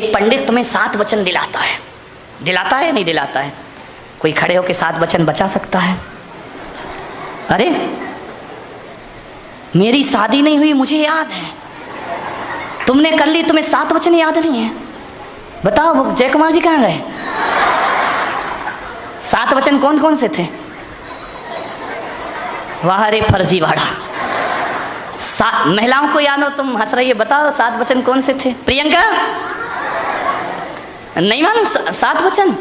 एक पंडित तुम्हें 7 वचन दिलाता है या नहीं दिलाता है? कोई खड़े होकर 7 वचन बचा सकता है? अरे मेरी शादी नहीं हुई, मुझे याद है। तुमने कर ली, तुम्हें 7 वचन याद नहीं है? बताओ जय कुमार जी कहाँ गए? 7 वचन कौन कौन से थे? वाह रे फर्जीवाड़ा। महिलाओं को याद हो, तुम हंस रही है, बताओ 7 वचन कौन से थे? प्रियंका नहीं मालूम 7 वचन?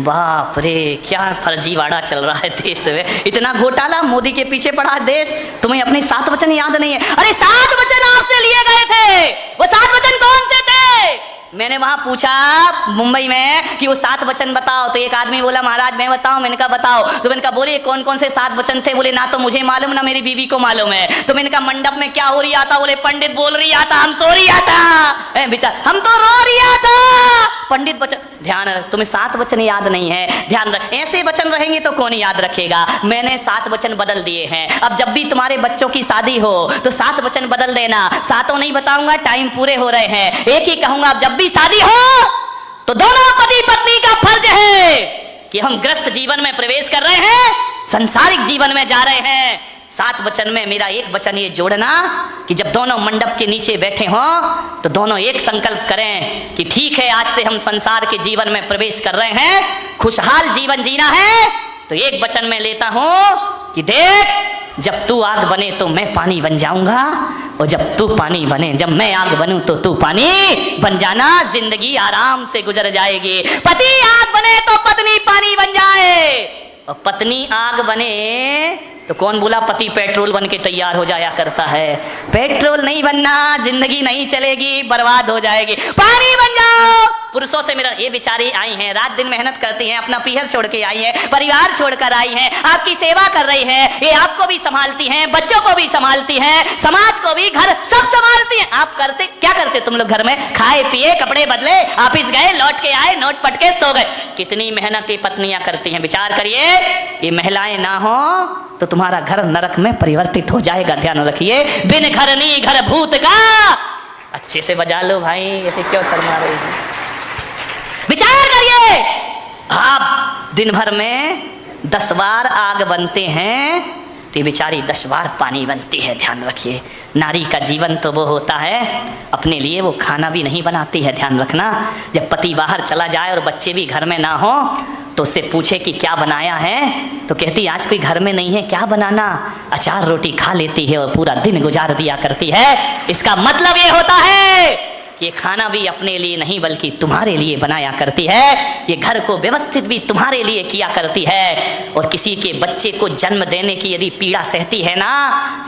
बाप रे, क्या फर्जीवाड़ा चल रहा है देश में। इतना घोटाला, मोदी के पीछे पड़ा देश, तुम्हें अपने 7 वचन याद नहीं है? अरे 7 वचन आपसे लिए गए थे, वो 7 वचन कौन से थे? मैंने वहां पूछा मुंबई में कि वो 7 वचन बताओ, तो एक आदमी बोला महाराज मैं बताऊं। मैंने कहा बताओ। तो मैंने कहा बोले कौन कौन से 7 वचन थे? बोले ना तो मुझे मालूम ना मेरी बीवी को मालूम है। तो मैंने कहा मंडप में क्या हो रही था? बोले पंडित बोल रही था, हम सो रही था। बेचारा हम तो रो रही था। पंडित वचन ध्यान रख, तुम्हें 7 वचन याद नहीं है, ध्यान रख। ऐसे वचन रहेंगे तो कौन याद रखेगा? मैंने 7 वचन बदल दिए हैं। अब जब भी तुम्हारे बच्चों की शादी हो तो 7 वचन बदल देना। 7 नहीं बताऊंगा, टाइम पूरे हो रहे हैं। एक ही कहूंगा, जब भी शादी हो तो दोनों पति पत्नी का फर्ज है कि हम गृहस्थ जीवन में प्रवेश कर रहे हैं, संसारिक जीवन में जा रहे हैं। 7 वचन में मेरा एक वचन ये जोड़ना कि जब दोनों मंडप के नीचे बैठे हों तो दोनों एक संकल्प करें कि ठीक है, आज से हम संसार के जीवन में प्रवेश कर रहे हैं, खुशहाल जीवन जीना है। तो एक वचन में लेता हूं कि देख, जब तू आग बने तो मैं पानी बन जाऊंगा, और जब मैं आग बनूं तो तू पानी बन जाना। जिंदगी आराम से गुजर जाएगी। पति आग बने तो पत्नी पानी बन जाए, और पत्नी आग बने तो कौन बोला पति पेट्रोल बन के तैयार हो जाया करता है? पेट्रोल नहीं बनना, जिंदगी नहीं चलेगी, बर्बाद हो जाएगी। पानी बन जाओ। पुरुषों से मेरा ये बेचारी आई हैं, रात दिन मेहनत करती हैं, अपना पीहर छोड़ के आई हैं, परिवार छोड़कर आई हैं, आपकी सेवा कर रही हैं, ये आपको भी संभालती हैं, बच्चों को भी संभालती हैं, समाज को भी, घर सब संभालती हैं। आप करते क्या करते तुम लोग? घर में खाए पिए, कपड़े बदले, ऑफिस गए, लौट के आए, नोट पटके सो गए। कितनी मेहनत ये पत्नियां करती हैं। विचार करिए, ये महिलाएं ना हो तो तुम्हारा घर नरक में परिवर्तित हो जाएगा। ध्यान रखिए, बिन घर नी घर भूत का। अच्छे से बजा लो भाई, ऐसे क्यों शर्मा रही है? विचार करिए, आप दिन भर में 10 बार आग बनते हैं तो ये बेचारी 10 बार पानी बनती है। ध्यान रखिए, नारी का जीवन तो वो होता है, अपने लिए वो खाना भी नहीं बनाती है। ध्यान रखना, जब पति बाहर चला जाए और बच्चे भी घर में ना हो तो उससे पूछे कि क्या बनाया है, तो कहती आज कोई घर में नहीं है, क्या बनाना? अचार रोटी खा लेती है और पूरा दिन गुजार दिया करती है। इसका मतलब ये होता है कि खाना भी अपने लिए नहीं बल्कि तुम्हारे लिए बनाया करती है। ये घर को व्यवस्थित भी तुम्हारे लिए किया करती है। और किसी के बच्चे को जन्म देने की यदि पीड़ा सहती है ना,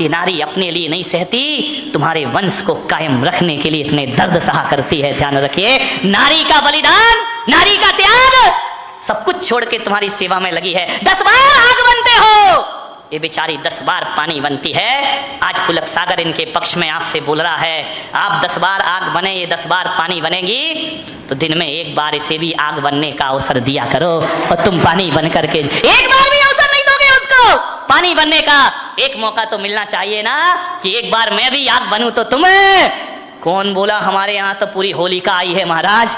ये नारी अपने लिए नहीं सहती, तुम्हारे वंश को कायम रखने के लिए इतने दर्द सहा करती है। ध्यान रखिए, नारी का बलिदान, नारी का त्याग, सब कुछ छोड़ के तुम्हारी सेवा में लगी है। 10 बार आग बनते हो, ये बेचारी 10 बार पानी बनती है। आज पुलक सागर इनके पक्ष में आपसे बोल रहा है, आप 10 बार आग बने, ये 10 बार पानी बनेगी, तो दिन में एक बार इसे भी आग बनने का अवसर दिया करो। और तुम पानी बन करके एक बार भी अवसर नहीं दोगे उसको पानी बनने का, एक मौका तो मिलना चाहिए ना कि एक बार मैं भी आग बनूं तो तुम्हें। कौन बोला हमारे यहाँ तो पूरी होलिका आई है महाराज,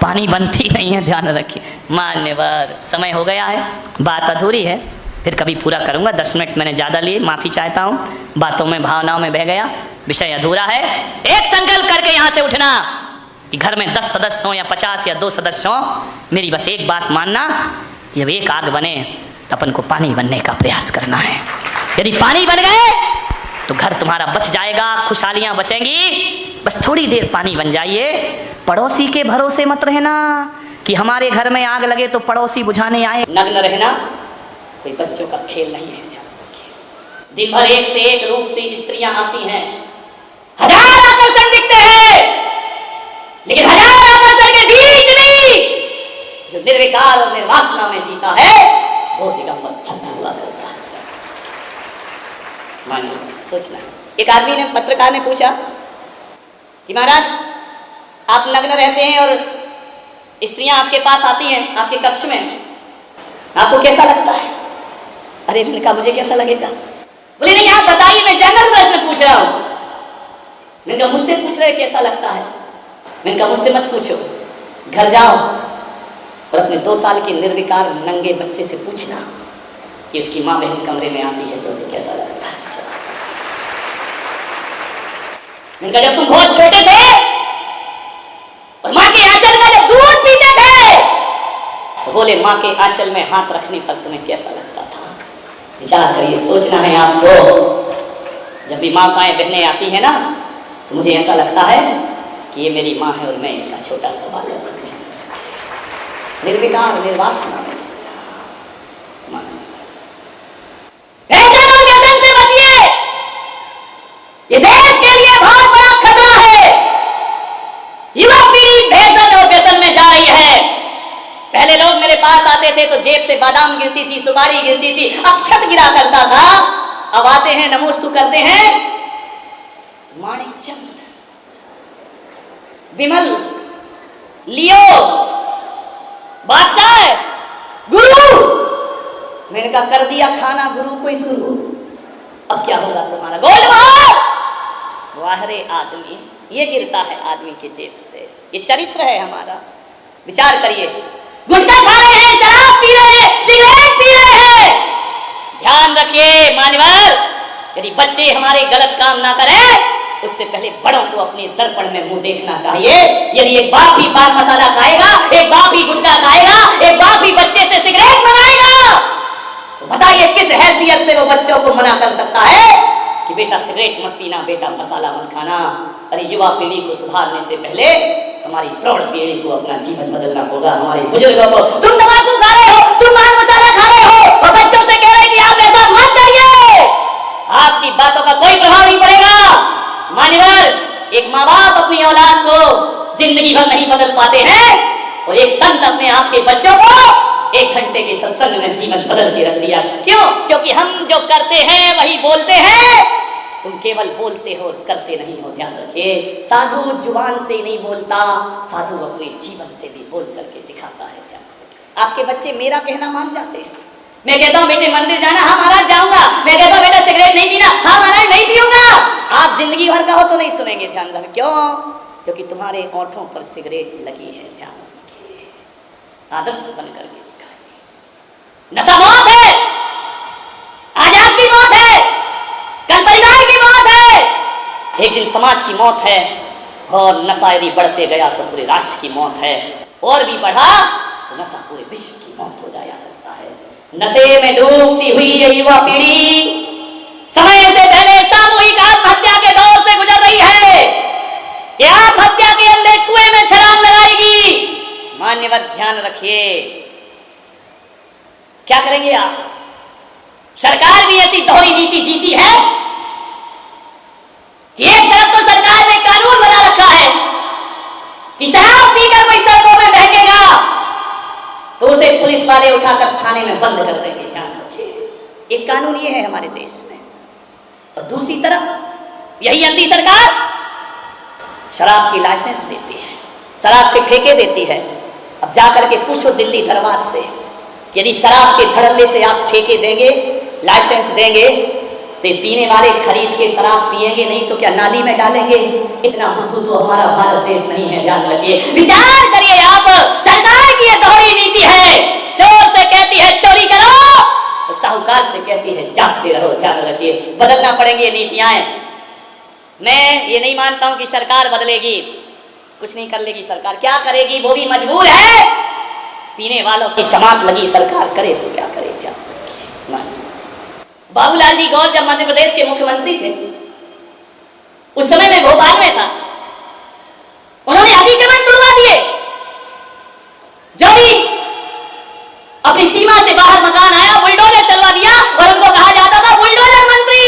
पानी बनती नहीं है। ध्यान रखिए, मान्यवर समय हो गया है, बात अधूरी है, फिर कभी पूरा करूंगा। 10 मिनट मैंने ज़्यादा लिए, माफ़ी चाहता हूँ, बातों में भावनाओं में बह गया, विषय अधूरा है। एक संकल्प करके यहाँ से उठना कि घर में 10 सदस्य हों या 50 या 2 सदस्य हों, मेरी बस एक बात मानना कि जब एक आग बने तो अपन को पानी बनने का प्रयास करना है। यदि पानी बन गए तो घर तुम्हारा बच जाएगा, खुशहालियाँ बचेंगी। बस थोड़ी देर पानी बन जाइए। पड़ोसी के भरोसे मत रहना कि हमारे घर में आग लगे तो पड़ोसी बुझाने आए। नग्न रहना कोई बच्चों का खेल नहीं है। दिन भर एक से एक रूप से स्त्रियां आती हैं, 1000 आकर्षण दिखते हैं, लेकिन 1000 आकर्षण के बीच भी जो निर्विकार और निर्वासना में जीता है वो दिगंबर संत हुआ करता है। मानिए, सोचना। एक आदमी ने, पत्रकार ने पूछा कि महाराज आप नग्न रहते हैं और स्त्रियां आपके पास आती हैं आपके कक्ष में, आपको कैसा लगता है? अरे मैंने कहा मुझे कैसा लगेगा? बोले नहीं आप बताइए, मैं जनरल प्रश्न पूछ रहा हूं। मैंने कहा मुझसे पूछ रहे कैसा लगता है? मैंने कहा मुझसे मत पूछो, घर जाओ और अपने 2 साल के निर्विकार नंगे बच्चे से पूछना कि उसकी माँ बहन कमरे में आती है तो उसे कैसा लगता है। मैंने कहा जब तुम बहुत छोटे थे और माँ के आंचल में जब दूध पीते थे तो बोले माँ के आंचल में हाथ रखने पर तुम्हें कैसा लगता था। विचार करिए, सोचना है आपको। जब भी माताएं बहनें आती है ना तो मुझे ऐसा लगता है कि ये मेरी माँ है और मैं इनका छोटा सा बालक हूँ। निर्विकार निर्वासना में से बचिए, ये देश के लिए बहुत बड़ा खतरा है। युवा पीढ़ी भेषज और व्यसन में जा रही है। पहले लोग मेरे पास आते थे तो जेब से बादाम गिरती थी, सुपारी गिरती थी, अक्षत गिरा करता था। अब आते हैं नमोस्तु करते हैं, माणिक चंद, विमल, लियो, बादशाह, गुरु। मैंने कहा कर दिया खाना गुरु को ही शुरू, अब क्या होगा तुम्हारा। गोल्ड मार। वाह रे आदमी, ये गिरता है आदमी के जेब से। ये चरित्र है हमारा। विचार करिए, गुटखा खा रहे हैं, शराब पी रहे हैं, सिगरेट पी रहे हैं। ध्यान रखिए मान्यवर, यदि बच्चे हमारे गलत काम ना करें उससे पहले बड़ों को अपने दर्पण में मुंह देखना चाहिए। यदि एक बाप ही पान मसाला खाएगा, एक बाप ही गुटखा खाएगा, एक बाप ही बच्चे से सिगरेट मंगाएगा, तो बताइए किस हैसियत से वो बच्चों को मना कर सकता है कि बेटा सिगरेट मत पीना, बेटा मसाला मत खाना। अरे युवा पीढ़ी को सुधारने से पहले हमारी प्रौढ़ पीढ़ी को अपना जीवन बदलना होगा। हमारे बुजुर्गों को, तुम तंबाकू खा रहे हो, तुम पान मसाला खा रहे हो और बच्चों से कह रहे हैं कि आप ऐसा मत करिए, आपकी बातों का कोई प्रभाव नहीं पड़ेगा। मान्यवर, एक माँ बाप अपनी औलाद को जिंदगी भर नहीं बदल पाते हैं और एक संत अपने आप के बच्चों को 1 घंटे के सत्संग में जीवन बदल के रख दिया। क्यों? क्योंकि हम जो करते हैं वही बोलते हैं। तुम केवल बोलते हो और करते नहीं हो। ध्यान रखिए, साधु जुबान से ही नहीं बोलता, साधु अपने जीवन से भी बोल करके दिखाता है। ध्यान रखिए, आपके बच्चे मेरा कहना मान जाते हैं। मैं कहता हूँ बेटे मंदिर जाना, हाँ महाराज जाऊंगा। मैं कहता हूँ बेटा सिगरेट नहीं पीना, हाँ महाराज नहीं पीऊंगा। आप जिंदगी भर का हो तो नहीं सुनेंगे। ध्यान रखें, क्यों? क्योंकि तुम्हारे ओंठों पर सिगरेट लगी है। ध्यान रखिए, आदर्श बनकर के दिखाइए। नशा मौत है, आज आपकी मौत है, कल परिवार की मौत है, एक दिन समाज की मौत है। और नशा यदि बढ़ते गया तो पूरे राष्ट्र की मौत है, और भी बढ़ा तो नशा पूरे विश्व की मौत हो जाया करता है। नशे में डूबती हुई ये युवा पीढ़ी समय से पहले सामूहिक आत्महत्या के दौर से गुजर रही है। ये आत्महत्या के अंधे कुएं में छलांग लगाएगी। मान्यवर ध्यान रखिए, क्या करेंगे आप? सरकार भी ऐसी दोहरी नीति जीती है कि एक तरफ तो सरकार ने कानून बना रखा है कि शराब पीकर कोई सड़कों में बहकेगा तो उसे पुलिस वाले उठाकर थाने में बंद कर देंगे। ध्यान रखिए, एक कानून ये है हमारे देश में। और दूसरी तरफ यही अंधी सरकार शराब की लाइसेंस देती है, शराब के ठेके देती है। अब जाकर के पूछो दिल्ली दरबार से, यदि शराब के धड़ल्ले से आप ठेके देंगे, लाइसेंस देंगे, तो पीने वाले खरीद के शराब पिएंगे, नहीं तो क्या नाली में डालेंगे? इतना बुद्धू तो हमारा भारत देश नहीं है। ध्यान रखिए, विचार करिए आप। सरकार की ये दोहरी नीति है, चोर से कहती है चोरी करो, तो साहूकार से कहती है जागते रहो। ध्यान रखिए, बदलना पड़ेंगी ये नीतियां। मैं ये नहीं मानता हूं कि सरकार बदलेगी, कुछ नहीं कर लेगी सरकार। क्या करेगी? वो भी मजबूर है। पीने वालों की जमात लगी, सरकार करे तो क्या करे? ध्यान रखिए, बाबूलाल जी गौर जब मध्य प्रदेश के मुख्यमंत्री थे, उस समय मैं भोपाल में था, उन्होंने अतिक्रमण तुड़वा दिए। जो भी अपनी सीमा से बाहर मकान आया बुलडोजर चलवा दिया, और उनको कहा जाता था बुलडोजर मंत्री।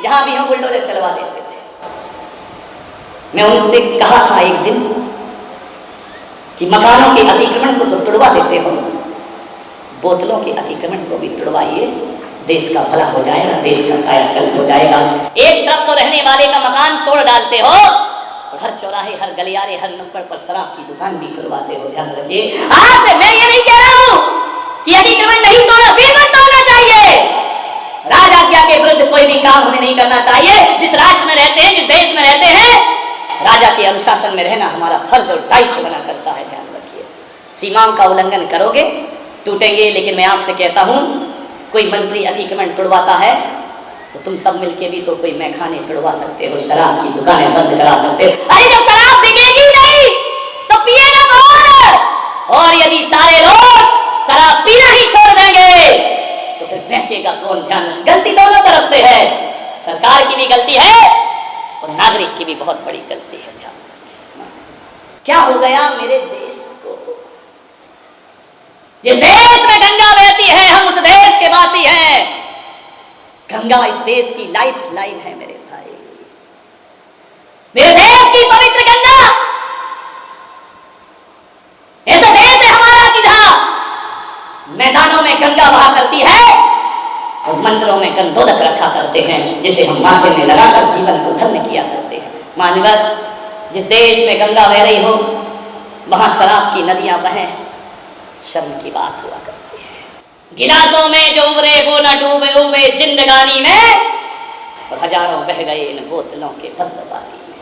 जहां भी हम बुलडोजर चलवा देते थे। मैं उनसे कहा था एक दिन कि मकानों के अतिक्रमण को तो तुड़वा देते हो, बोतलों के अतिक्रमण को भी तुड़वाइए, देश का भला हो जाएगा, देश का कायाकल्प हो जाएगा। एक तरफ तो रहने वाले का मकान तोड़ डालते हो, और हर चौराहे, हर गलियारे, हर नुक्कड़ पर शराब की दुकान भी खुलवाते हो। ध्यान रखिए, आज से मैं ये नहीं कह रहा हूं कि अतिक्रमण नहीं तोड़ना, बिल्कुल तोड़ना चाहिए। राज आज्ञा के विरुद्ध कोई भी काम हमें नहीं करना चाहिए। जिस राष्ट्र में रहते हैं, जिस देश में रहते हैं, राजा के अनुशासन में रहना हमारा फर्ज और दायित्व बना करता है। ध्यान रखिए, सीमाओं का उल्लंघन करोगे टूटेंगे। लेकिन मैं आपसे कहता हूं, कोई मंत्री अतिक्रमण तोड़वाता है तो तुम सब मिलके भी तो कोई मैखाने तोड़वा सकते हो, शराब की दुकानें बंद करा सकते हो। अरे जब शराब बिकेगी नहीं तो पिएगा कौन? और यदि सारे लोग शराब पीना ही छोड़ देंगे तो फिर बेचेगा कौन? ध्यान, गलती दोनों तरफ से है, सरकार की भी गलती है और नागरिक की भी बहुत बड़ी गलती है। ध्यान रखिए, क्या हो गया मेरे देश को? जिस देश में गंगा बहती है हम उस देश के वासी हैं। गंगा इस देश की लाइफ लाइन है मेरे भाई, मेरे देश की पवित्र गंगा। ऐसा देश है हमारा कि जहां मैदानों में गंगा बहा करती है और मंदिरों में गंधोदक रखा करते हैं, जिसे हम माथे में लगाकर जीवन को धन्य किया करते हैं। मानवर, जिस देश में गंगा बह रही हो वहां शराब की नदियां बहें, शर्म की बात हुआ करती है। गिलासों में जो उबरे वो न डूबे उबे जिंदगानी में, और हजारों बह गए इन बोतलों के बदलबारी में।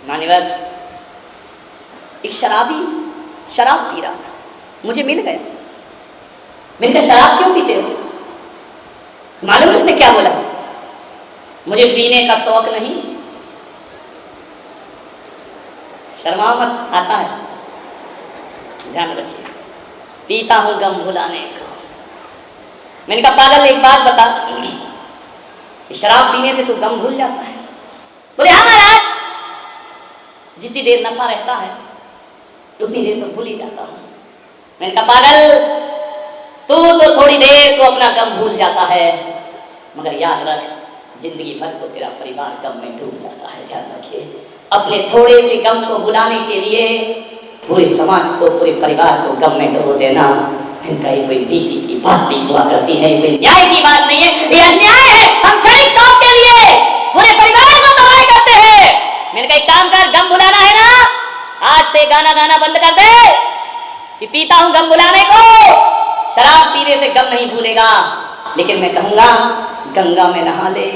मानवर, एक शराबी शराब पी रहा था, मुझे मिल गया। मैंने कहा शराब क्यों पीते हो? मालूम उसने क्या बोला? मुझे पीने का शौक नहीं। शर्मा मत, आता है। ध्यान रखिए, पीता हूं गम भुलाने को। मैंने कहा पागल एक बात बता, शराब पीने से तू गम भूल जाता है? बोले हाँ महाराज, जितनी देर नशा रहता है उतनी देर तो भूल ही जाता हूं। मैंने कहा पागल, तू तो थोड़ी देर को अपना गम भूल जाता है, मगर याद रख जिंदगी भर को तेरा परिवार गम में डूब जाता है। ध्यान रखिए, अपने थोड़े से गम को भुलाने के लिए पूरे समाज को, पूरे परिवार को गम में डुबो देना, इनका ये कोई नीति की बात नहीं हुआ करती है, कोई न्याय की बात नहीं है, ये अन्याय है। हम क्षणिक शौक के लिए पूरे परिवार को तबाह करते हैं। मैंने कहा एक काम कर, गम भुलाना है ना, आज से गाना गाना बंद कर दे कि पीता हूं गम भुलाने को। शराब पीने से गम नहीं भूलेगा, लेकिन मैं कहूंगा गंगा में नहा ले,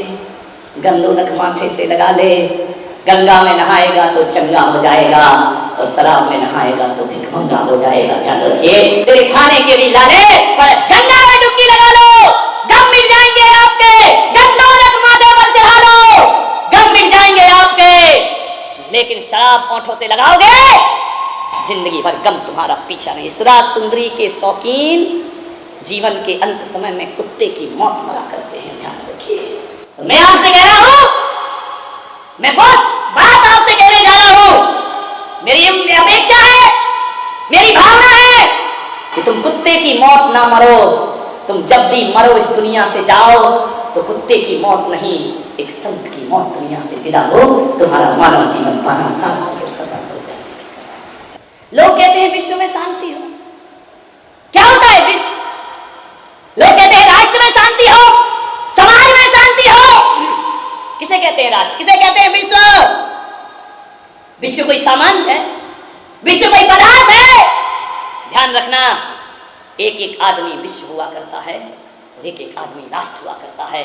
गंधोदक माथे से लगा ले। गंगा में नहाएगा तो चंगा हो जाएगा और शराब में नहाएगा तो भिखमंगा हो जाएगा। ध्यान रखिए, तेरे खाने के भी लाले, पर गंगा में डुबकी लगा लो, गम मिट जाएंगे आपके। गंधोदक माथे पर चढ़ा लो, गम मिट जाएंगे आपके। लेकिन शराब होठों से लगाओगे, जिंदगी भर गम तुम्हारा पीछा नहीं। सुरा सुंदरी के शौकीन जीवन के अंत समय में कुत्ते की मौत मरा करते हैं। ध्यान रखिए, तो मैं आपसे कह रहा हूं, मैं बस बात आपसे कहने जा रहा हूं। मेरी अपेक्षा है, मेरी भावना है कि तुम कुत्ते की मौत ना मरो। तुम जब भी मरो इस दुनिया से जाओ तो कुत्ते की मौत नहीं, एक संत की मौत दुनिया से विदा हो, तुम्हारा मानव जीवन पाना सार्थक और सफल हो जाएगा। लोग कहते हैं विश्व में शांति हो, क्या होता है विश्व? लोग कहते हैं राष्ट्र में शांति हो, समाज में शांति हो। किसे कहते हैं राष्ट्र, किसे कहते हैं विश्व? विश्व कोई सामान है, विश्व कोई पदार्थ है? ध्यान रखना, एक एक आदमी विश्व हुआ करता है और एक एक आदमी राष्ट्र हुआ करता है।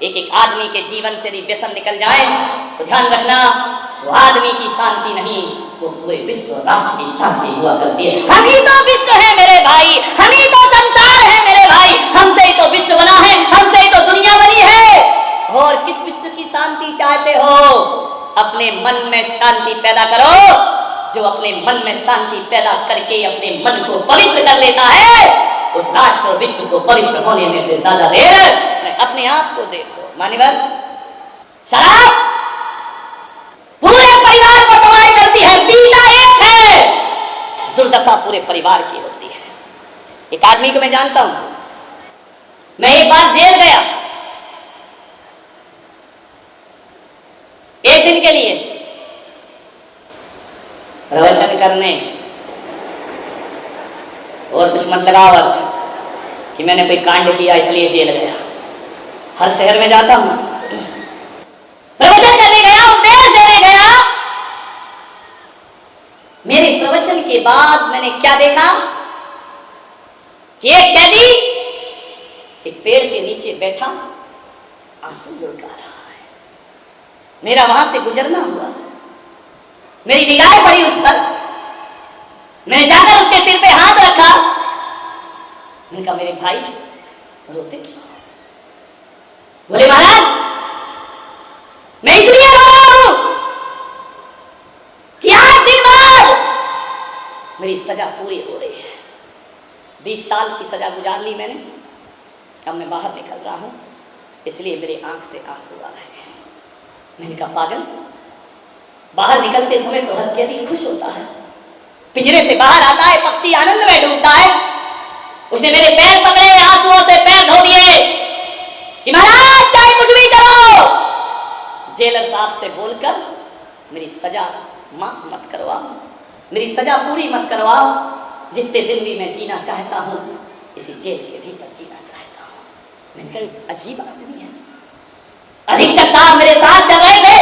एक एक आदमी के जीवन से यदि व्यसन निकल जाए तो ध्यान रखना, वो आदमी की शांति नहीं, वो पूरे विश्व और राष्ट्र की शांति हुआ करती है। हम ही तो विश्व है मेरे भाई, हम ही तो संसार है मेरे भाई, हमसे ही तो विश्व बना है, हमसे ही तो दुनिया बनी है। और किस विश्व की शांति चाहते हो? अपने मन में शांति पैदा करो। जो अपने मन में शांति पैदा करके अपने मन को पवित्र कर लेता है, उस राष्ट्र और विश्व को पवित्र होने में भी ज्यादा देर। अपने आप को देखो मान्यवर, शराब पूरे परिवार को तबाह करती है, पीता एक है, दुर्दशा पूरे परिवार की होती है। एक आदमी को मैं जानता हूं, मैं एक बार जेल गया एक दिन के लिए प्रवचन करने, और कुछ मत लगावत कि मैंने कोई कांड किया इसलिए जेल गया। हर शहर में जाता हूं, प्रवचन करने गया, उपदेश देने गया। मेरे प्रवचन के बाद मैंने क्या देखा कि एक कैदी एक पेड़ के नीचे बैठा आंसू लुढ़का रहा है। मेरा वहां से गुजरना हुआ, मेरी निगाहें पड़ी उस पर, मैंने जाकर उसके सिर पे हाथ रखा। मैंने कहा मेरे भाई रोते क्यों? बोले महाराज मैं इसलिए रो रहा हूं कि आज दिन बाद मेरी सजा पूरी हो रही है। 20 साल की सजा गुजार ली मैंने, अब मैं बाहर निकल रहा हूं, इसलिए मेरी आंख से आंसू आ रहे हैं। मैंने कहा पागल, बाहर निकलते समय तो हर कैदी खुश होता है, पिंजरे से बाहर आता है पक्षी आनंद में डूबता है। उसने मेरे पैर पकड़े, आंसुओं से पैर धो दिए कि महाराज चाहे कुछ भी करो, जेलर साहब से बोलकर मेरी सजा माफ मत करवाओ, मेरी सजा पूरी मत करवाओ। जितने दिन भी मैं जीना चाहता हूं इसी जेल के भीतर जीना चाहता हूं। मैंने कहा अजीब आदमी है। अधीक्षक साहब मेरे साथ चल रहे थे।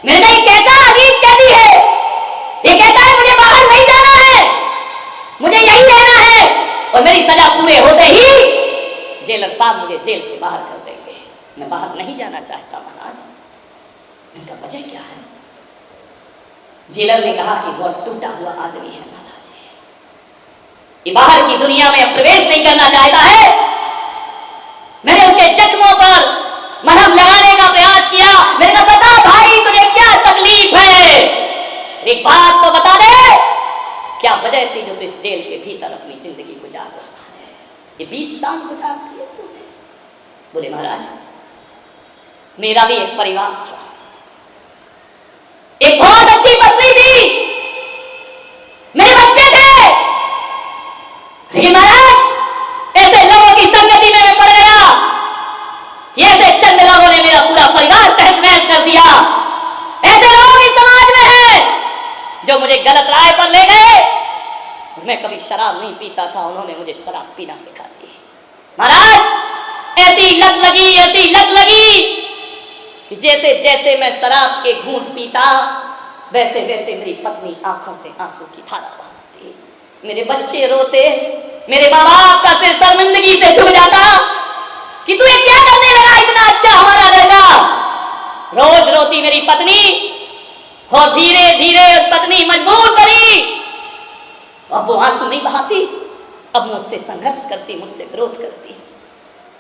मैंने कहा कैसा अजीब कैदी है, ये कहता है मुझे बाहर नहीं जाना है, मुझे यही रहना है, और मेरी सजा पूरे होते ही जेलर साहब मुझे जेल से बाहर कर देंगे। मैं बाहर नहीं जाना चाहता महाराज। मैंने कहा वजह क्या है? जेलर ने कहा कि वो टूटा हुआ आदमी है महाराज, ये बाहर की दुनिया में प्रवेश नहीं करना चाहता है। मैंने उसके जख्मों पर मरहम लगाने का प्रयास किया। मैंने कहा बता भाई तुझे क्या तकलीफ है, एक बात तो बता दे, क्या वजह थी जो तू इस जेल के भीतर अपनी जिंदगी गुजार रहा है? ये 20 साल गुजार दिए तूने। बोले महाराज मेरा भी एक परिवार था, एक बहुत अच्छी पत्नी थी, मेरे बच्चे थे, लेकिन महाराज ऐसे लोगों की संगति में मैं पड़ गया कि ऐसे चंद लोगों ने मेरा पूरा परिवार तहस नहस कर दिया। ऐसे लोग इस समाज में हैं जो मुझे गलत राह पर ले गए। मैं कभी शराब नहीं पीता था, उन्होंने मुझे शराब पीना सिखा दी। महाराज ऐसी लत लगी, ऐसी लत लगी कि जैसे जैसे मैं शराब के घूंट पीता वैसे वैसे मेरी पत्नी आंखों से आंसू की धारा बहाती, मेरे बच्चे रोते, मेरे माँ बाप का सिर शर्मिंदगी से झुक जाता कि तू ये क्या करने लगा इतना अच्छा हमारा लड़का। रोज रोती मेरी पत्नी, और धीरे धीरे पत्नी मजबूर करी, अब वो आंसू नहीं बहाती, अब मुझसे संघर्ष करती, मुझसे विरोध करती।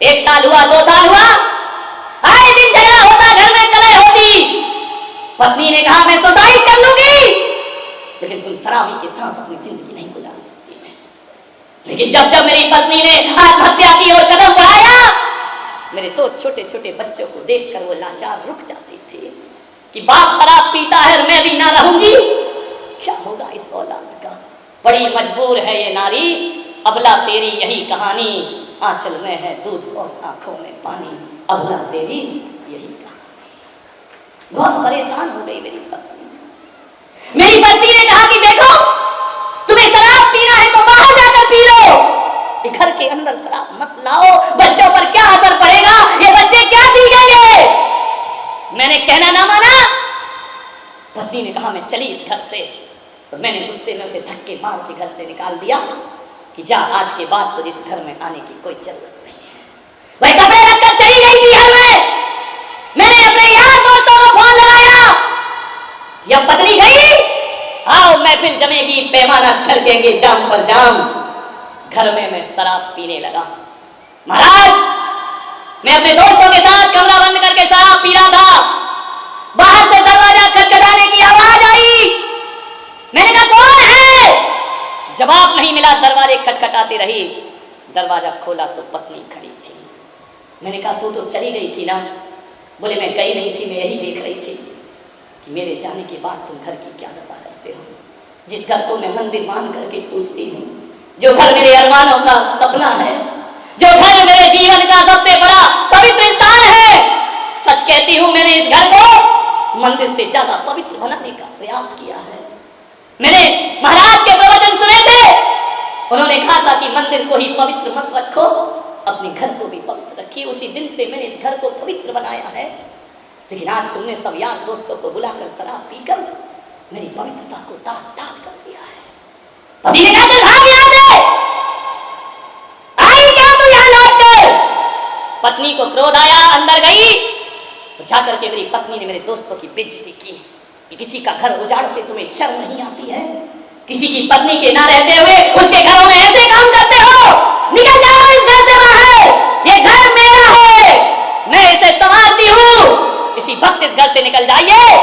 1 साल हुआ, 2 साल हुआ, आए दिन झगड़ा होता, घर में कलह होती। पत्नी ने कहा मैं सुसाइड कर लूंगी, लेकिन तुम शराबी के साथ अपनी जिंदगी नहीं गुजार सकती मैं। लेकिन जब जब मेरी पत्नी ने आत्महत्या की और कदम बढ़ाया, मेरे 2 छोटे छोटे बच्चों को देखकर वो लाचार रुक जाती थी कि बाप शराब पीता है और मैं भी ना रहूंगी, क्या होगा इस औलाद का। बड़ी मजबूर है ये नारी, अबला तेरी यही कहानी, आंचल में है दूध और आंखों में पानी, अबला तेरी यही कहानी। बहुत परेशान हो गई मेरी पत्नी। मेरी पत्नी ने कहा कि देखो तुम्हें शराब पीना है तो बाहर जाकर पी लो, घर के अंदर शराब मत लाओ, बच्चों पर क्या असर पड़ेगा, ये बच्चे क्या सीखेंगे। मैंने कहना ना माना। पत्नी ने कहा मैं चली इस घर से, और मैंने गुस्से में उसे धक्के मार के घर से निकाल दिया कि जा आज के बाद तो इस घर में आने की कोई जरूरत नहीं है। वह कपड़े रखकर चली गई थी घर में। मैंने अपने यार दोस्तों को फोन लगाया, यह पत्नी गई, आओ महफिल जमेगी, पैमाना छलकेंगे जाम पर जाम। घर में मैं शराब पीने लगा। महाराज मैं अपने दोस्तों के साथ कमरा बंद करके शराब पी रहा था, बाहर से दरवाजा खटखटाने की आवाज आई। मैंने कहा कौन है? जवाब नहीं मिला, दरवाजे खटखटाती रही। दरवाजा खोला तो पत्नी खड़ी थी। मैंने कहा तू तो चली गई थी ना? बोले मैं गई नहीं थी, मैं यही देख रही थी कि मेरे जाने के बाद तुम घर की क्या दशा करते हो। जिस घर को मैं मंदिर मान करके पूछती हूँ, जो घर मेरे अरमानों का सपना है, जो घर मेरे जीवन का सबसे बड़ा पवित्र स्थान है, सच कहती हूँ मैंने इस घर को मंदिर से ज्यादा पवित्र बनाने का प्रयास किया है। मैंने महाराज के प्रवचन सुने थे, उन्होंने कहा था कि मंदिर को ही पवित्र मत रखो, अपने घर को भी पवित्र रखिए। उसी दिन से मैंने इस घर को पवित्र बनाया है। लेकिन आज तुमने सब यार दोस्तों को बुलाकर शराब पीकर मेरी पवित्रता को दाग कर दिया है। पति ने कहा चल भाग यहां से, आई क्या तू यहां लौट कर। पत्नी को क्रोध आया, अंदर गई, जाकर के मेरी पत्नी ने मेरे दोस्तों की बेइज्जती की। कि किसी का घर उजाड़ते तुम्हें शर्म नहीं आती है? किसी की पत्नी के ना रहते हुए उसके घरों में ऐसे काम करते हो? निकल जाओ इस घर से बाहर, ये घर मेरा है, मैं इसे संभालती हूँ, इसी वक्त इस घर से निकल जाइए।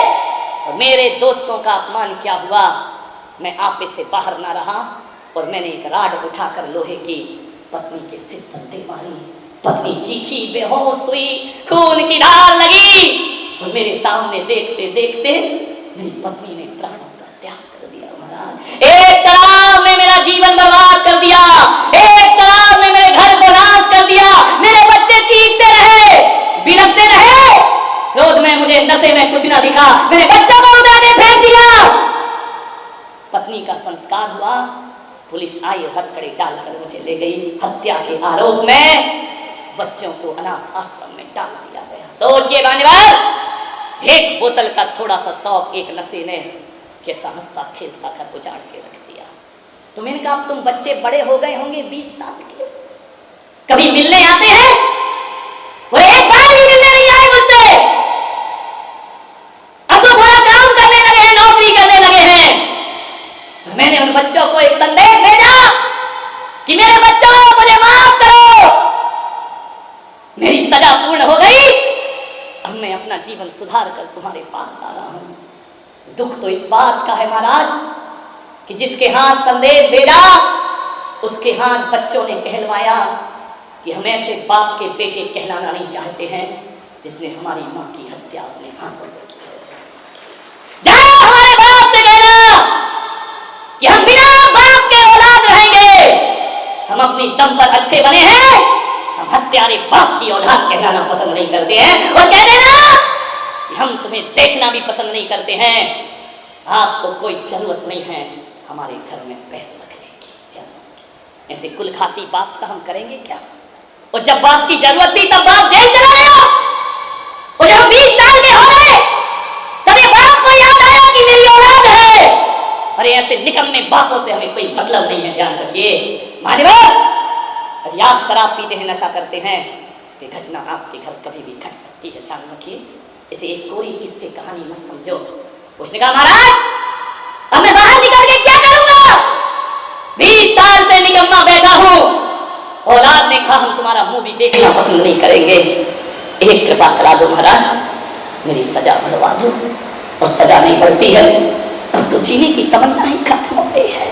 और मेरे दोस्तों का अपमान क्या हुआ, मैं ऑफिस से बाहर ना रहा और मैंने एक राड उठाकर लोहे की पत्नी के सिर पर दे मारी। पत्नी चीखी, बेहोश हुई, खून की धार लगी और मेरे सामने देखते देखते मेरी पत्नी ने प्राणों का त्याग कर दिया। महाराज, एक शराब ने मेरा जीवन बर्बाद कर दिया, एक शराब ने मेरे घर को नाश कर दिया। मेरे बच्चे चीखते रहे, बिलखते रहे, क्रोध में मुझे नशे में कुछ ना दिखा, मेरे बच्चों को उठा के फेंक दिया। पत्नी का संस्कार हुआ, पुलिस आई और हथकड़ी डालकर मुझे ले गई। हत्या के आरोप में बच्चों को अनाथ आश्रम में डाल दिया गया। सोचिए मान्यवर, एक बोतल का थोड़ा सा शौक एक नशे ने कैसा हंसता खेलता घर उजाड़ के रख दिया। तो मैंने कहा अब तुम बच्चे बड़े हो गए होंगे, 20 साल के, कभी मिलने आते हैं? वो एक बार भी मिलने नहीं आए मुझसे। अब तो थोड़ा काम करने लगे हैं, नौकरी करने लगे हैं। मैंने उन बच्चों को एक संदेश भेजा कि मेरे बच्चों, मुझे माफ करो, मेरी सजा पूर्ण हो गई, अब मैं अपना जीवन सुधार कर तुम्हारे पास आ रहा हूं। दुख तो इस बात का है महाराज कि जिसके हाथ संदेश भेजा उसके हाथ बच्चों ने कहलवाया कि हम ऐसे बाप के बेटे कहलाना नहीं चाहते हैं जिसने हमारी मां की हत्या अपने हाथों से की है। जाओ हमारे बाप से कहना कि हम बिना बाप के औलाद रहेंगे, हम अपनी दम पर अच्छे बने हैं, हम हत्यारे बाप की औलाद कहलाना पसंद नहीं करते हैं। और कह देना कि हम तुम्हें देखना भी पसंद नहीं करते हैं, आपको कोई जरूरत नहीं है हमारे घर में पैर रखने की। ऐसे कुल खाती बाप का हम करेंगे क्या? और जब बाप की जरूरत थी तब बाप जेल चला गया, और जब 20 साल के हो गए तभी बाप को याद आया कि मेरी औलाद है। अरे ऐसे निकम्मे बापों से हमें कोई मतलब नहीं है, ध्यान रखिए मान्यवर। यदि आप शराब पीते हैं, नशा करते हैं, तो घटना आपके घर कभी भी घट सकती है, ध्यान रखिए। इसे एक कोरी किस्से कहानी मत समझो। उसने कहा महाराज अब मैं बाहर निकल के क्या करूंगा, 20 साल से निकम्मा बैठा हूं। औलाद ने कहा हम तुम्हारा मुंह भी देखना पसंद नहीं करेंगे, एक कृपा करा दो महाराज, मेरी सजा बढ़वा दो। और सजा नहीं बढ़ती है, अब तो जीने की तमन्ना ही खत्म हो गई है।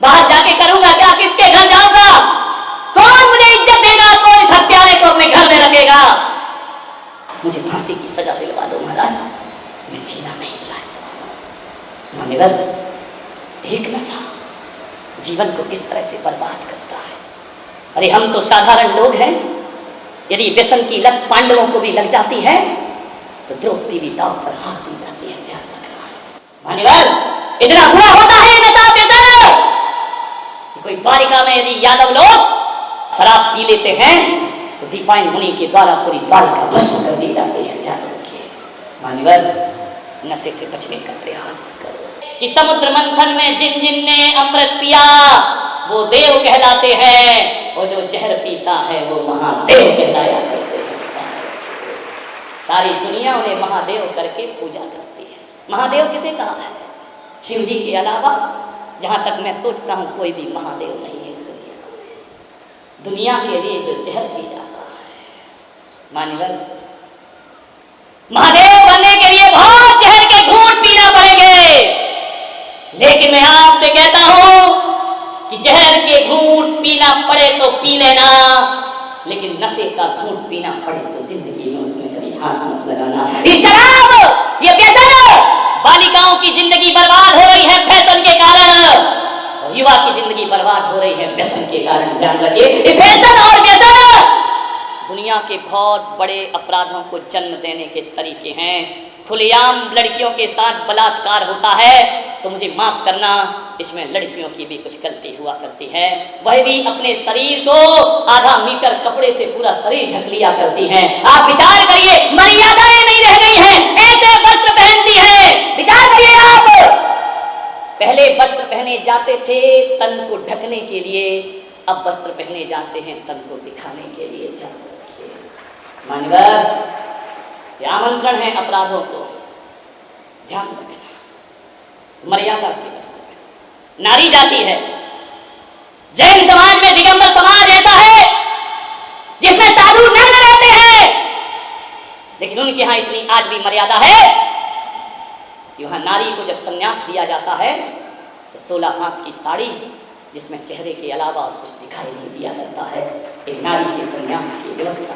बाहर जाके करूंगा क्या, किसके घर जाऊंगा, कौन मुझे इज्जत देगा, कौन इस हत्यारे को अपने घर में रखेगा? मुझे फांसी की सजा दिलवा दो महाराज, मैं जीना नहीं चाहता। मान्यवर, एक नशा जीवन को किस तरह से बर्बाद करता है। अरे हम तो साधारण लोग हैं, यदि व्यसन की लत पांडवों को भी लग जाती है तो द्रौपदी भी दांव पर हाथ दी जाती है, ध्यान रखना। मान्यवर, इतना बुरा होता है नशा व्यसन कि कोई द्वारिका में यदि यादव लोग शराब पी लेते हैं तो दीपायन मुनि के द्वारा पूरी द्वारिका भस्म कर दी जाती है, ध्यान रखिए। मान्यवर, नशे से बचने का प्रयास करो। कि समुद्र मंथन में जिन जिन ने अमृत पिया वो देव कहलाते हैं, और जो जहर पीता है वो महादेव कहलाया करते हैं। सारी दुनिया उन्हें महादेव करके पूजा करती है। महादेव किसे कहा है? शिव जी के अलावा जहां तक मैं सोचता हूं कोई भी महादेव नहीं है इस दुनिया के लिए जो जहर पी जाता है। मान्यवर, महादेव बनने के लिए बहुत जहर के घूंट पीना पड़ेंगे, लेकिन मैं आपसे कहता हूं कि जहर के घूंट पीना पड़े तो पी लेना, लेकिन नशे का घूंट पीना पड़े तो जिंदगी में उसमें कभी हाथ मत लगाना। ये शराब, ये व्यसन, बालिकाओं की जिंदगी बर्बाद हो रही है फैशन के कारण, युवा की जिंदगी बर्बाद हो रही है व्यसन के कारण, ध्यान रखिए। ये फैशन और व्यसन दुनिया के बहुत बड़े अपराधों को जन्म देने के तरीके हैं। खुलेआम लड़कियों के साथ बलात्कार होता है तो मुझे माफ करना, इसमें लड़कियों की भी कुछ गलती हुआ करती है। वह भी अपने शरीर को आधा मीटर कपड़े से पूरा शरीर ढक लिया करती हैं। आप विचार करिए, मर्यादाएं नहीं रह गई हैं, ऐसे वस्त्र पहनती हैं। विचार करिए आप, पहले वस्त्र पहने जाते थे तन को ढकने के लिए, अब वस्त्र पहने जाते हैं तन को दिखाने के लिए। मान्यवर, यह आमंत्रण है अपराधों को, ध्यान रखना, मर्यादा की वस्तु है, नारी जाति है। जैन समाज में दिगंबर समाज ऐसा है जिसमें साधु नग्न रहते हैं, लेकिन उनके यहां इतनी आज भी मर्यादा है कि वहां नारी को जब संन्यास दिया जाता है तो 16 हाथ की साड़ी जिसमें चेहरे के अलावा कुछ दिखाई नहीं दिया जाता है, एक नारी के संन्यास की व्यवस्था